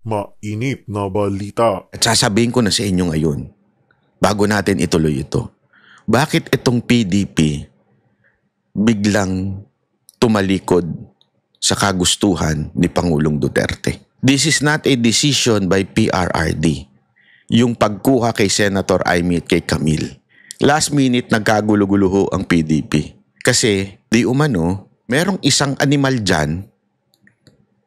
Mainit na balita. At sasabihin ko na sa inyo ngayon, bago natin ituloy ito, bakit itong PDP biglang tumalikod sa kagustuhan ni Pangulong Duterte? This is not a decision by PRRD. Yung pagkuha kay Senator Amy at kay Camille. Last minute nagkagulo-gulo ang PDP. Kasi di umano, merong isang animal dyan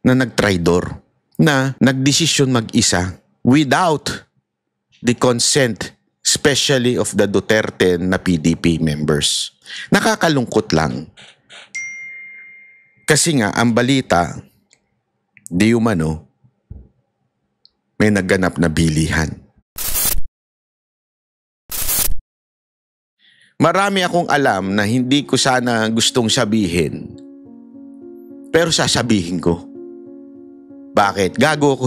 na nagtraidor, na nagdesisyon mag-isa without the consent, especially of the Duterte na PDP members. Nakakalungkot lang. Kasi nga, ang balita, di umano, may nagganap na bilihan. Marami akong alam na hindi ko sana gustong sabihin, pero sasabihin ko. Bakit? Gago ko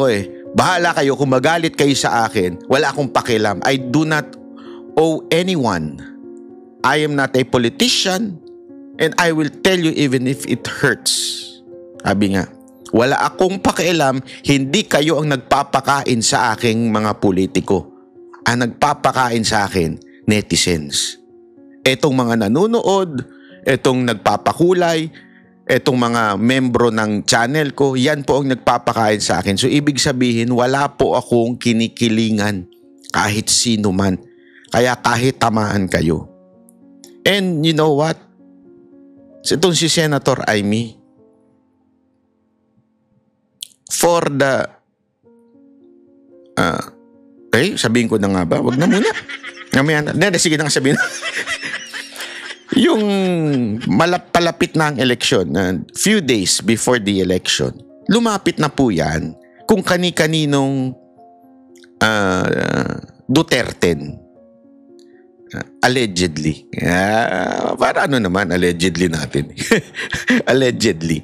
eh. Bahala kayo kung magalit kayo sa akin. Wala akong pakialam. I do not owe anyone. I am not a politician and I will tell you even if it hurts. Sabi nga, wala akong pakialam, hindi kayo ang nagpapakain sa aking mga politiko. Ang nagpapakain sa akin, netizens. Etong mga nanonood, etong nagpapakulay, etong mga membro ng channel ko, yan po ang nagpapakain sa akin. So, ibig sabihin, wala po akong kinikilingan kahit sino man. Kaya kahit tamaan kayo. And you know what? Itong si Senator Amy, for the... sabihin ko na nga ba? Wag na muna. Sige na nga sabihin. Yung palapit na ang eleksyon, few days before the election, lumapit na po yan kung kani-kaninong Duterten. Allegedly. Para ano naman, allegedly natin. Allegedly.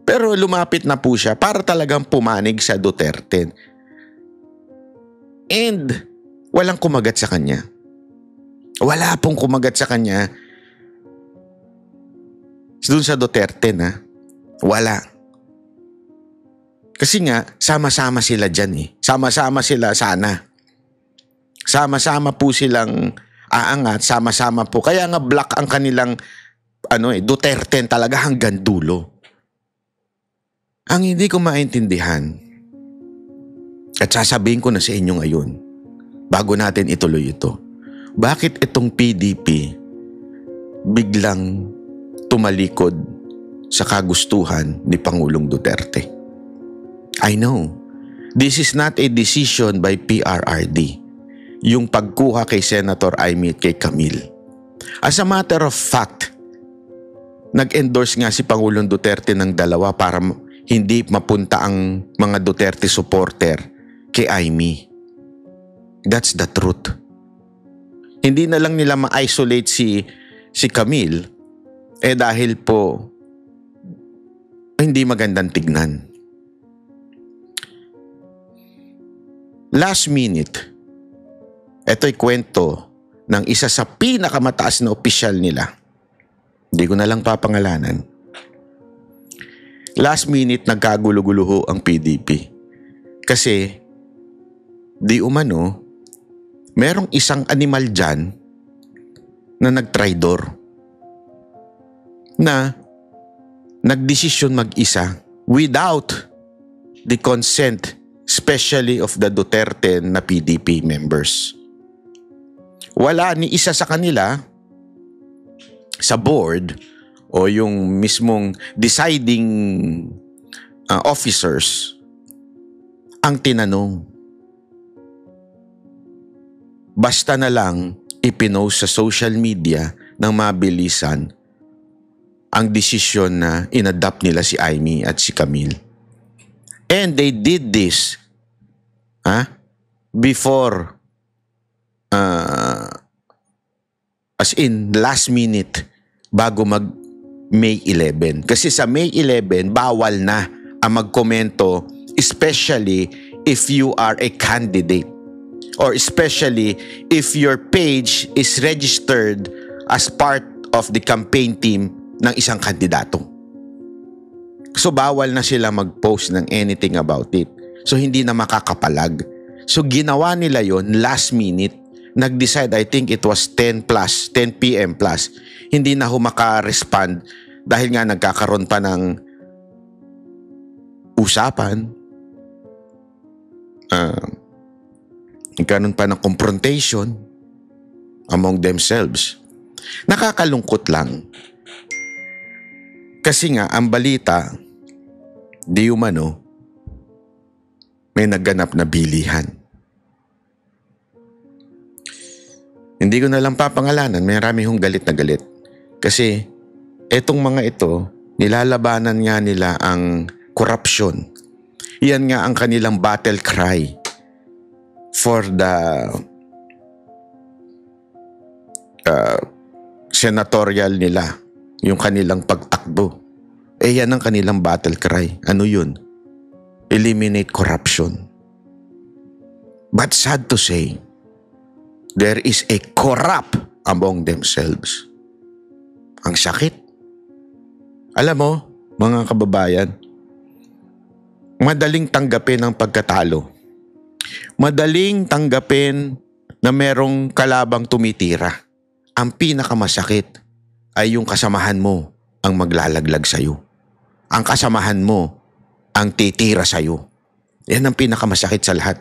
Pero lumapit na po siya para talagang pumanig sa Duterte. And walang kumagat sa kanya. Wala pong kumagat sa kanya. Doon sa Duterte na, wala. Kasi nga, sama-sama sila dyan eh. Sama-sama sila sana. Sama-sama po silang aangat, sama-sama po. Kaya nga black ang kanilang Duterte talaga hanggang dulo. Ang hindi ko maintindihan, at sasabihin ko na sa inyo ngayon, bago natin ituloy ito, bakit itong PDP biglang tumalikod sa kagustuhan ni Pangulong Duterte? I know, this is not a decision by PRRD. Yung pagkuha kay Senator Amy at kay Camille. As a matter of fact, nag-endorse nga si Pangulong Duterte ng dalawa para hindi mapunta ang mga Duterte supporter kay Amy. That's the truth. Hindi na lang nila ma-isolate si Camille dahil po hindi magandang tignan. Last minute, ito'y kwento ng isa sa pinakamataas na opisyal nila. Hindi ko na lang papangalanan. Last minute, nagkagulo-gulo ang PDP. Kasi, di umano, merong isang animal dyan na nagtraidor. Na nagdesisyon mag-isa without the consent, especially of the Duterte na PDP members. Wala ni isa sa kanila sa board o yung mismong deciding officers ang tinanong. Basta na lang ipinost sa social media ng mabilisan ang desisyon na inadapt nila si Amy at si Camille. And they did this before as in last minute bago mag May 11. Kasi sa May 11, bawal na ang magkomento, especially if you are a candidate or especially if your page is registered as part of the campaign team ng isang kandidato. So bawal na sila mag-post ng anything about it. So hindi na makakapalag. So ginawa nila yon last minute. Nag-decide, I think it was 10 p.m. plus. Hindi na maka-respond dahil nga nagkakaroon pa ng usapan. Nagkaroon pa ng confrontation among themselves. Nakakalungkot lang. Kasi nga, ang balita, di umano, may nagganap na bilihan. Hindi ko na lang papangalanan, may marami hong galit na galit. Kasi, etong mga ito, nilalabanan nga nila ang korupsyon. Yan nga ang kanilang battle cry for the senatorial nila, yung kanilang pagtakbo. Yan ang kanilang battle cry. Ano yun? Eliminate corruption. But sad to say, there is a corrupt among themselves. Ang sakit. Alam mo, mga kababayan, madaling tanggapin ang pagkatalo. Madaling tanggapin na merong kalabang tumitira. Ang pinakamasakit ay yung kasamahan mo ang maglalaglag sa'yo. Ang kasamahan mo ang titira sa'yo. Yan ang pinakamasakit sa lahat.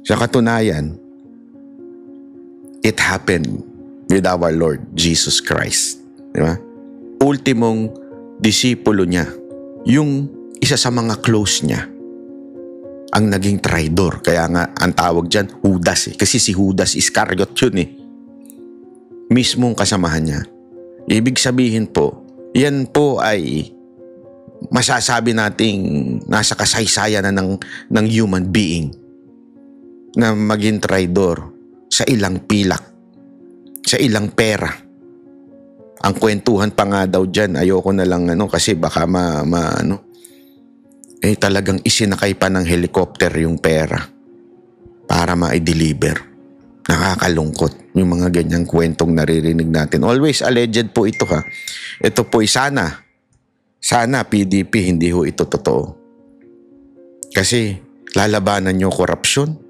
Sa katunayan, it happened with our Lord Jesus Christ. Di ba? Ultimong disipulo niya, yung isa sa mga close niya, ang naging traidor. Kaya nga, ang tawag dyan, Judas. Kasi si Judas Iscariot yun mismong kasamahan niya. Ibig sabihin po, yan po ay masasabi nating nasa kasaysayan na ng human being na maging traidor sa ilang pilak, sa ilang pera. Ang kwentuhan pa nga daw dyan, ayoko na lang kasi baka talagang isinakay pa ng helicopter yung pera para ma-deliver. Nakakalungkot yung mga ganyang kwentong naririnig natin. Always alleged po ito ha. Ito po'y sana PDP hindi ho ito totoo. Kasi lalabanan nyo korupsyon.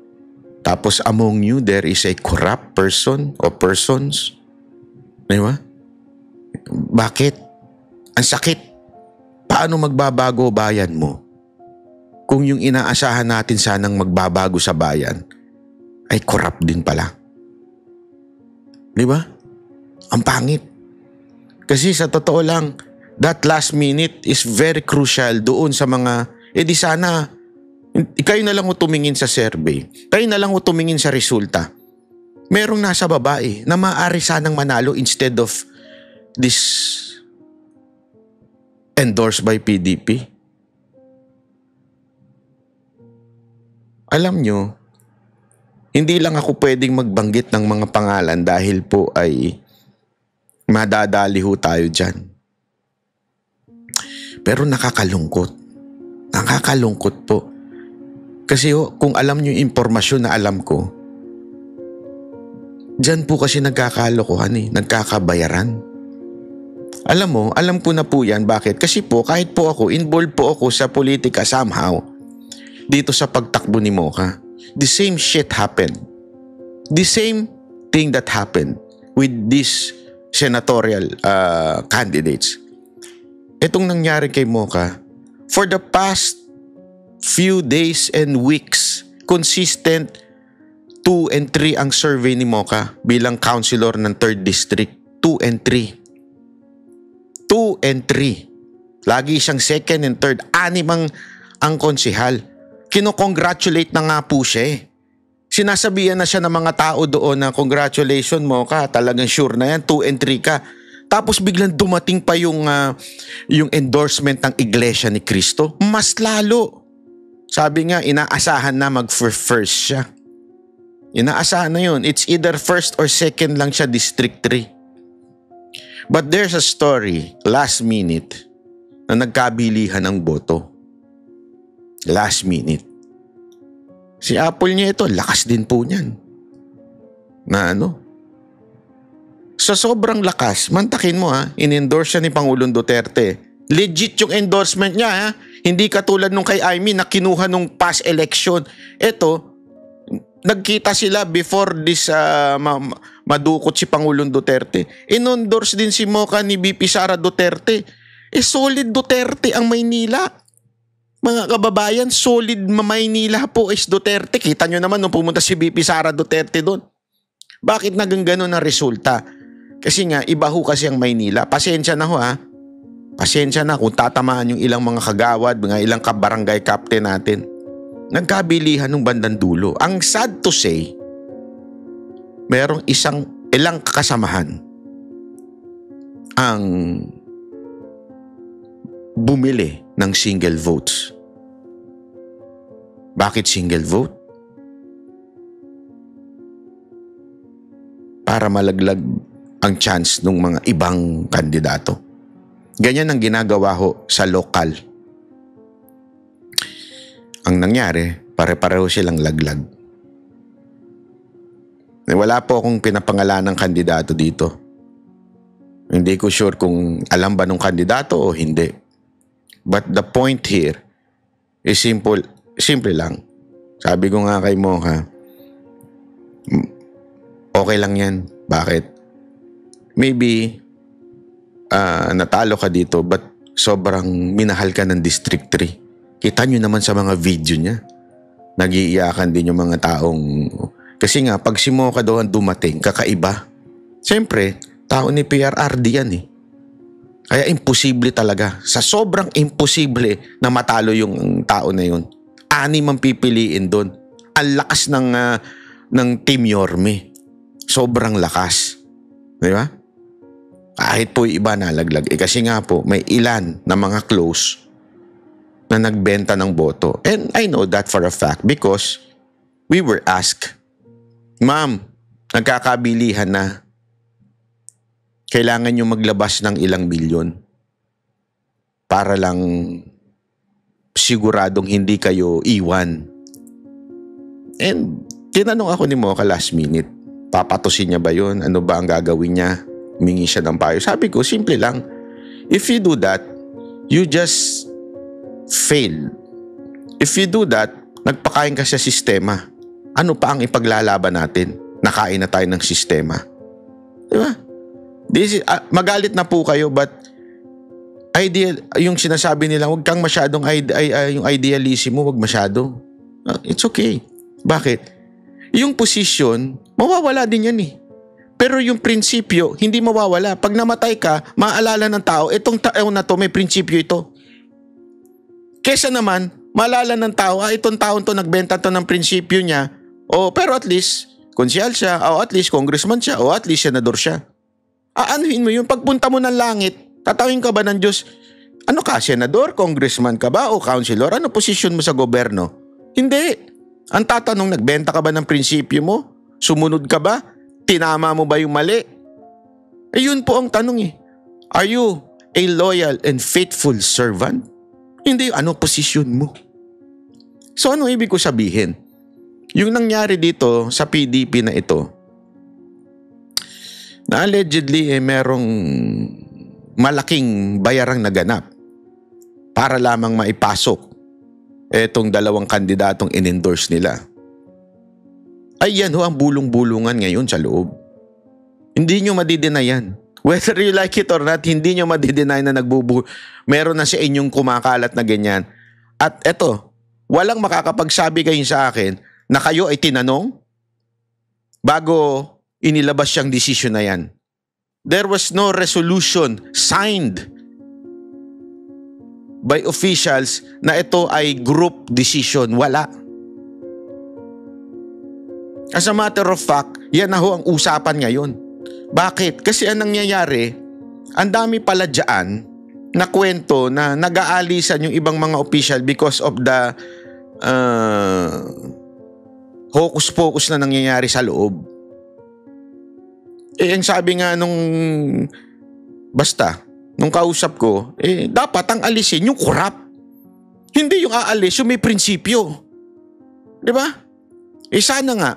Tapos among you there is a corrupt person o persons. Di ba? Bakit? Ang sakit. Paano magbabago bayan mo? Kung yung inaasahan natin sanang magbabago sa bayan ay corrupt din pala. Di ba? Ang pangit. Kasi sa totoo lang, that last minute is very crucial doon sa mga, di sana, kayo na lang tumingin sa survey. Kayo na lang tumingin sa resulta. Merong nasa babae na maaari sanang manalo instead of this endorsed by PDP. Alam nyo, hindi lang ako pwedeng magbanggit ng mga pangalan dahil po ay madadali ho tayo dyan. Pero nakakalungkot. Nakakalungkot po. Kasi kung alam nyo yung impormasyon na alam ko, dyan po kasi nagkakalokohan nagkakabayaran. Alam mo, alam ko na po yan. Bakit? Kasi po, kahit po ako, involved po ako sa politika somehow dito sa pagtakbo ni Mocha. The same shit happened. The same thing that happened with these senatorial candidates. Itong nangyari kay Mocha, for the past few days and weeks, consistent 2 and 3 ang survey ni Mocha bilang councilor ng 3rd District. 2 and 3. 2 and 3. Lagi siyang 2nd and 3rd. 6 ang konsihal. Kino-congratulate na nga po siya Sinasabihan na siya ng mga tao doon na congratulations Mocha, talagang sure na yan, 2 and 3 ka. Tapos biglang dumating pa yung endorsement ng Iglesia ni Cristo. Mas lalo. Sabi nga, inaasahan na mag-first siya. Inaasahan na yun. It's either first or second lang siya District 3. But there's a story, last minute, na nagkabilihan ng boto. Last minute. Si Apple niya ito, lakas din po niyan. Na Sa sobrang lakas, mantakin mo in-endorse siya ni Pangulong Duterte. Legit yung endorsement niya, ha? Hindi katulad nung kay Amy na kinuha nung past election. Ito, nagkita sila before this madukot si Pangulong Duterte. Inendorse din si Mocha ni VP Sara Duterte. Solid Duterte ang Maynila. Mga kababayan, solid Maynila po is Duterte. Kita nyo naman nung pumunta si VP Sara Duterte doon. Bakit naging ganun ang resulta? Kasi nga, iba ho kasi ang Maynila. Pasensya na ho, ha? Pasensya na kung tatamaan yung ilang mga kagawad, mga ilang kabarangay captain natin. Nagkabilihan ng bandang dulo. Ang sad to say, merong ilang kasamahan ang bumili ng single votes. Bakit single vote? Para malaglag ang chance ng mga ibang kandidato. Ganyan ang ginagawa ho sa lokal. Ang nangyari, pare-pareho silang laglag. Wala po akong pinapangalan ng kandidato dito. Hindi ko sure kung alam ba nung kandidato o hindi. But the point here is simple lang. Sabi ko nga kay Mocha, okay lang yan. Bakit? Maybe natalo ka dito but sobrang minahal ka ng District 3. Kita nyo naman sa mga video niya. Nag-iiyakan din yung mga taong... Kasi nga, pag si Mocha daw ang dumating, kakaiba. Siyempre, tao ni PRRD yan eh. Kaya imposible talaga. Sa sobrang imposible na matalo yung tao na yun. 6 ang pipiliin doon. Ang lakas ng Team Yorme. Sobrang lakas. Di ba? Kahit po iba nalaglag. Kasi nga po, may ilan na mga close na nagbenta ng boto. And I know that for a fact because we were asked, Ma'am, nagkakabilihan na. Kailangan nyo maglabas ng ilang milyon para lang siguradong hindi kayo iwan. And tinanong ako ni Mocha last minute, papatusin niya ba yun? Ano ba ang gagawin niya? Humingi siya ng payo. Sabi ko, simple lang. If you do that, you just fail. If you do that, nagpakain ka sa sistema. Ano pa ang ipaglalaban natin? Nakain na tayo ng sistema. Di ba? Magalit na po kayo but yung sinasabi nila, huwag kang masyadong yung idealism mo, huwag masyado. It's okay. Bakit? Yung position, mawawala din yan eh. Pero yung prinsipyo, hindi mawawala. Pag namatay ka, maalala ng tao, itong tao na to, may prinsipyo ito. Kesa naman, maalala ng tao, itong taon to, nagbenta to ng prinsipyo niya, pero at least, konsyal siya, o at least congressman siya, o at least senador siya. Aanuhin mo yun, pagpunta mo ng langit, tatawin ka ba ng Diyos, ano ka, senador, congressman ka ba, o councilor, ano posisyon mo sa gobyerno? Hindi. Ang tatanong, nagbenta ka ba ng prinsipyo mo? Sumunod ka ba? Tinama mo ba yung mali? Yun po ang tanong eh. Are you a loyal and faithful servant? Hindi, ano posisyon mo? So ano ibig ko sabihin? Yung nangyari dito sa PDP na ito, na allegedly merong malaking bayarang naganap para lamang maipasok etong 2 kandidatong in-endorse nila. Ay yan ho ang bulong-bulungan ngayon sa loob. Hindi nyo madideny yan. Whether you like it or not, hindi nyo madideny na meron na sa inyong kumakalat na ganyan. At eto, walang makakapagsabi kayo sa akin na kayo ay tinanong bago inilabas siyang desisyon na yan. There was no resolution signed by officials na ito ay group decision. Wala. As a matter of fact, yan na ho ang usapan ngayon. Bakit? Kasi ang nangyayari, ang dami pala dyan na kwento na nag-aalisan yung ibang mga official because of the hocus-pocus na nangyayari sa loob. Ang sabi nga nung kausap ko, dapat ang alisin yung corrupt. Hindi yung aalis, yung may prinsipyo. Di ba? Sana nga,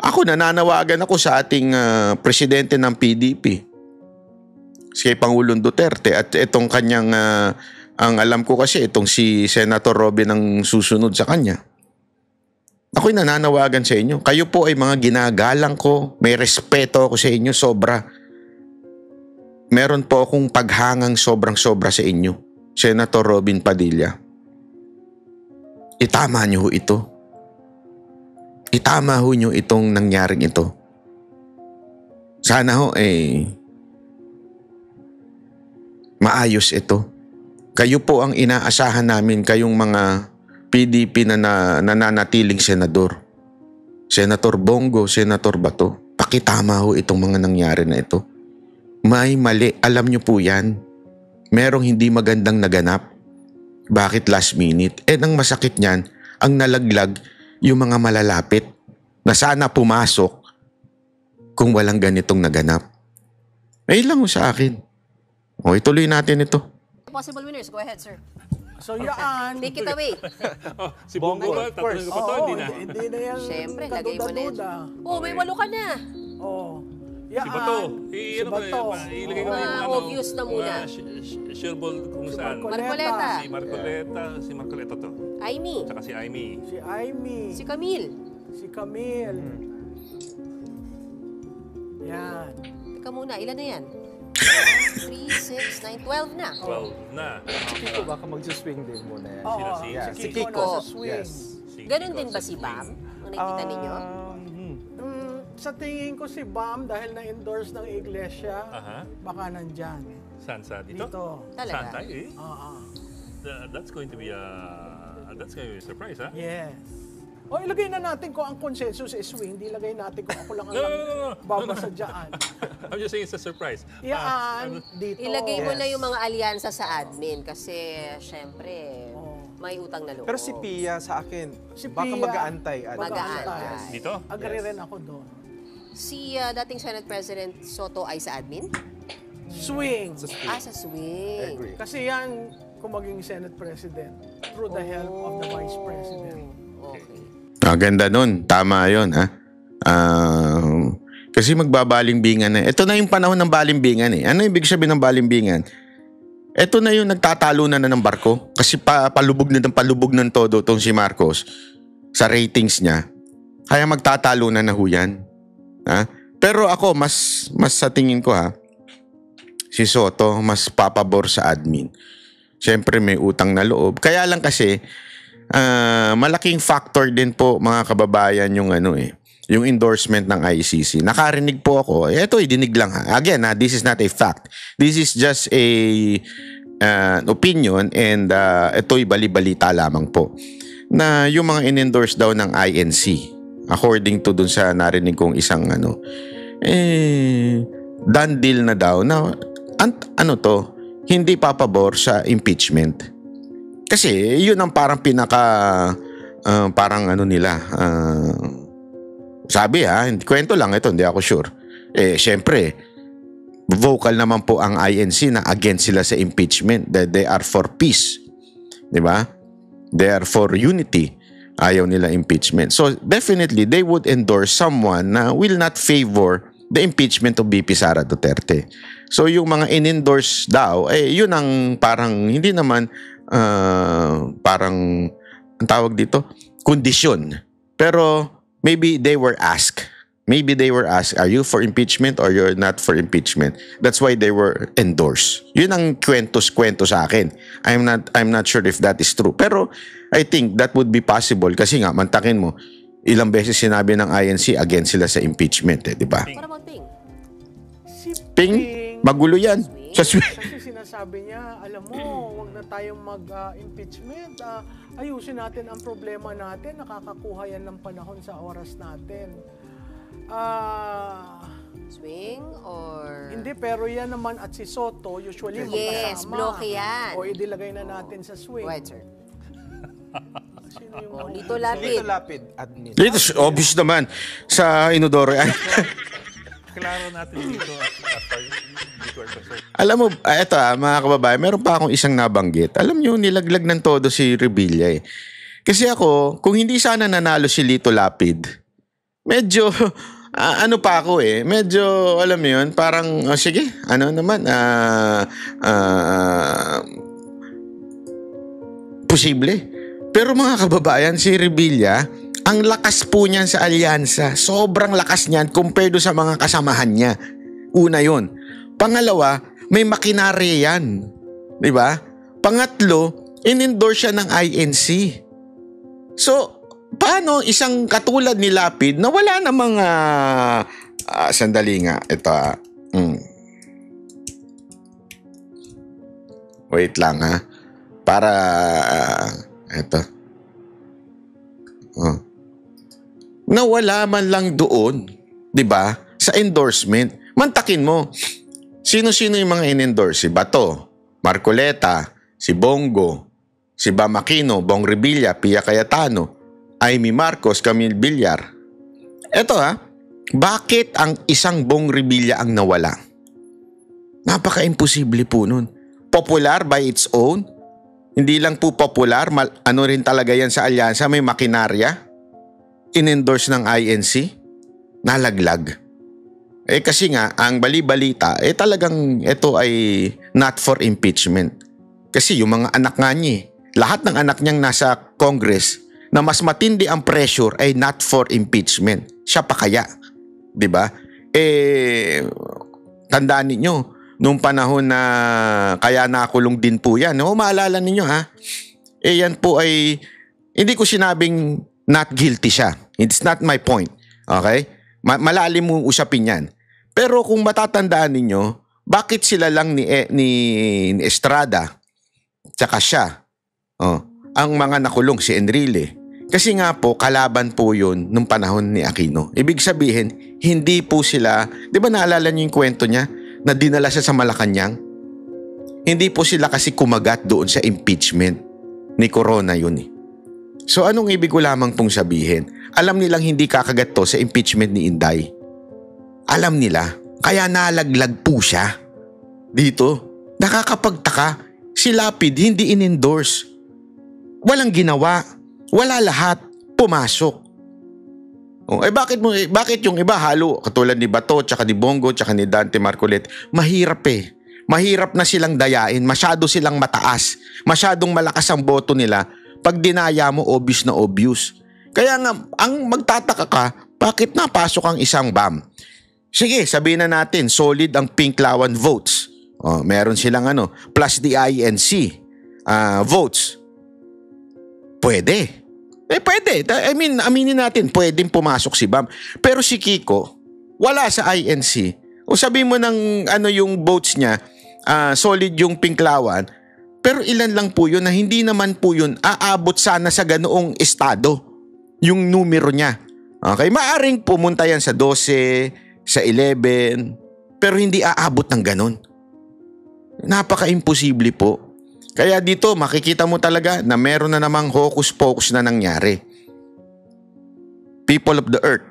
ako nananawagan ako sa ating presidente ng PDP. kay Pangulong Duterte at itong kanyang ang alam ko kasi itong si Senator Robin ang susunod sa kanya. Ako'y nananawagan sa inyo. Kayo po ay mga ginagalang ko. May respeto ako sa inyo sobra. Meron po akong paghangang sobrang-sobra sa inyo. Senator Robin Padilla. Itama niyo ito. Itama ho niyo itong nangyaring ito. Sana ho maayos ito. Kayo po ang inaasahan namin, kayong mga PDP na nananatiling senador. Senator Bongo, Senator Bato, pakitama ho itong mga nangyari na ito. May mali, alam nyo po yan. Merong hindi magandang naganap. Bakit last minute? Ang masakit niyan, ang nalaglag yung mga malalapit na sana pumasok kung walang ganitong naganap. Ayun lang ho sa akin. O, ituloy natin ito. Possible winners, go ahead, sir. So yan. Take it away. Si Bongo ba? Tatanungin ko pa to, hindi na. Hindi na yan. Siyempre, lagay mo na yan. kaduda-duda. Oh, may 8 ka na. Oh. Si Bato. Si Bato. Ilagay ko na yung Obvious na muna. Shareball kung saan. Marcoleta. Si Marcoleta to. Aimee. Tsaka si Aimee. Si Aimee. Si Camille. Si Camille. Yan. Teka muna, ilan na yan? 3, 6, 9, 12 na. 12 na. Si Kiko baka mag-swing din muna yan. Oo, Sino si si Kiko Kiko. nasa swing. Yes. Ganon din ba si Bam? Ang nakikita ninyo? Sa tingin ko si Bam dahil na-endorse ng iglesia, Aha. baka nandyan. Saan sa dito? Dito. Talaga? Saan tayo eh? Oo. That's going to be a surprise, ha? Yes. O ilagay na natin kung ang consensus is swing, di ilagay natin kung ako lang ang No. babasa dyan. I'm just saying it's a surprise. Yan, dito. Ilagay mo Yes. na yung mga alyansa sa admin kasi syempre may utang na loob. Pero si Pia sa akin, Si baka Pia, mag-aantay. mag-aantay. Dito? Agree rin ako doon. Si dating Senate President Soto ay sa admin? Swing. Sa swing. Sa swing. Agree. Kasi yan, kung maging Senate President, through the help of the Vice President. Okay. Ganda nun. Tama yun, ha? Kasi magbabalimbingan na. Ito na yung panahon ng balimbingan eh. Ano ibig sabihin ng balimbingan? Ito na yung nagtatalunan na ng barko. Kasi palubog ng todo itong si Marcos sa ratings niya. Kaya magtatalunan na ho yan. Ha? Pero ako, mas sa tingin ko si Soto, mas papabor sa admin. Siyempre may utang na loob. Kaya lang kasi, malaking factor din po mga kababayan yung yung endorsement ng ICC. Nakarinig po ako. Ito dinig lang ha. Again, this is not a fact. This is just a opinion and ito'y bali-balita lamang po. Na yung mga in-endorse daw ng INC, according to dun sa narinig kong isang done deal na daw na hindi papabor sa impeachment. Kasi yun ang parang sabi kwento lang ito, hindi ako sure. Syempre, vocal naman po ang INC na against sila sa impeachment, that they are for peace. Di ba? They are for unity. Ayaw nila impeachment. So definitely, they would endorse someone na will not favor the impeachment of VP Sara Duterte. So yung mga in-endorse daw, yun ang parang, hindi naman, parang, ang tawag dito, kondisyon. Pero maybe they were asked, are you for impeachment or you're not for impeachment? That's why they were endorsed. Yun ang kwento sa akin. I'm not sure if that is true. Pero I think that would be possible kasi nga, mantakin mo, ilang beses sinabi ng INC against sila sa impeachment, di ba? What about Ping? Si Ping, magulo yan. Sa Kasi sinasabi niya, alam mo, wag na tayong mag-impeachment. Ayusin natin ang problema natin. Nakakakuha yan ng panahon sa oras natin. Swing or... Hindi, pero yan naman at si Soto, usually Yes, magkasama. bloke yan. O idilagay na natin sa swing. Go ahead, sir. Sino yung Lito Lapid. Lito Lapid, admin. Dito, obvious naman sa Inodoro. Klaro natin dito dito. Alam mo, eto mga kababayan, meron pa akong isang nabanggit. Alam nyo, nilaglag ng todo si Revilla eh. Kasi ako, kung hindi sana nanalo si Lito Lapid, medyo ano pa ako medyo alam mo yun, parang sige, ano naman, posible. Pero mga kababayan, si Revilla, ang lakas po niyan sa alyansa. Sobrang lakas niyan compared sa mga kasamahan niya. Una yun. Pangalawa, may makinarya yan. Diba? Pangatlo, in-endorse siya ng INC. So, paano isang katulad ni Lapid na wala namang sandali nga. Ito wait lang para ito. Nawala man lang doon, 'di ba? Sa endorsement. Mantakin mo. Sino-sino yung mga in-endorse? Si Bato, Marcoleta, si Bongo, si Bam Aquino, Bong Revilla, Pia Cayetano, Amy Marcos, Camille Villar. Eto bakit ang isang Bong Revilla ang nawala? Napaka-imposible po nun. Popular by its own. Hindi lang po popular, ano rin talaga yan sa alyansa, may makinarya. In-endorse ng INC. Nalaglag. Kasi nga, ang bali-balita, talagang ito ay not for impeachment. Kasi yung mga anak nga niya, lahat ng anak niyang nasa Congress, na mas matindi ang pressure ay not for impeachment. Siya pa kaya. Diba? Tandaan ninyo, nung panahon na kaya nakulong din po yan. Maalala ninyo yan po ay, hindi ko sinabing not guilty siya. It's not my point. Okay? Malalim mong usapin yan. Pero kung matatandaan ninyo, bakit sila lang ni Estrada, tsaka siya, ang mga nakulong si Enrile? Kasi nga po, kalaban po yun nung panahon ni Aquino. Ibig sabihin, hindi po sila, di ba naalala niyo yung kwento niya na dinala siya sa Malacanang? Hindi po sila kasi kumagat doon sa impeachment ni Corona yun So anong ibig ko lamang pong sabihin? Alam nilang hindi kakagat to sa impeachment ni Inday. Alam nila, kaya nalaglag po siya. Dito, nakakapagtaka, si Lapid hindi in-endorse. Walang ginawa. Wala lahat. Pumasok. Bakit yung iba halo, katulad ni Bato, tsaka ni Bongo, tsaka ni Dante Marcoleta, mahirap Mahirap na silang dayain, masyado silang mataas, masyadong malakas ang boto nila. Pag dinaya mo, obvious na obvious. Kaya nga, ang magtataka ka, bakit napasok ang isang BAM? Sige, sabihin na natin, solid ang Pinklawan votes. Meron silang plus the INC votes. Pwede. Pwede. I mean, aminin natin, pwedeng pumasok si BAM. Pero si Kiko, wala sa INC. O sabihin mo ng yung votes niya, solid yung Pinklawan, pero ilan lang po yun na hindi naman po yun aabot sana sa ganoong estado yung numero niya. Okay, maaring pumunta yan sa 12, sa 11, pero hindi aabot ng ganon. Napaka-imposible po. Kaya dito makikita mo talaga na meron na namang hocus-pocus na nangyari. People of the earth,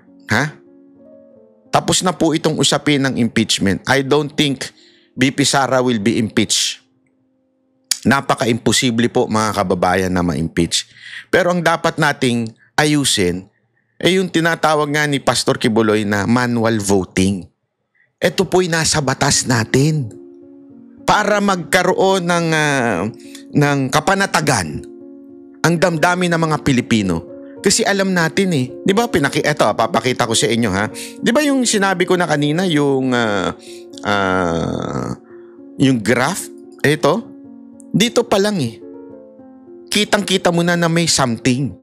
Tapos na po itong usapin ng impeachment. I don't think BP Sara will be impeached. Napaka-imposible po mga kababayan na ma-impeach. Pero ang dapat nating ayusin ay yung tinatawag nga ni Pastor Kibuloy na manual voting. Ito po'y nasa batas natin para magkaroon ng kapanatagan ang damdamin ng mga Pilipino. Kasi alam natin di ba papakita ko sa inyo Di ba yung sinabi ko na kanina yung graph? Ito, dito pa lang kitang-kita mo na may something.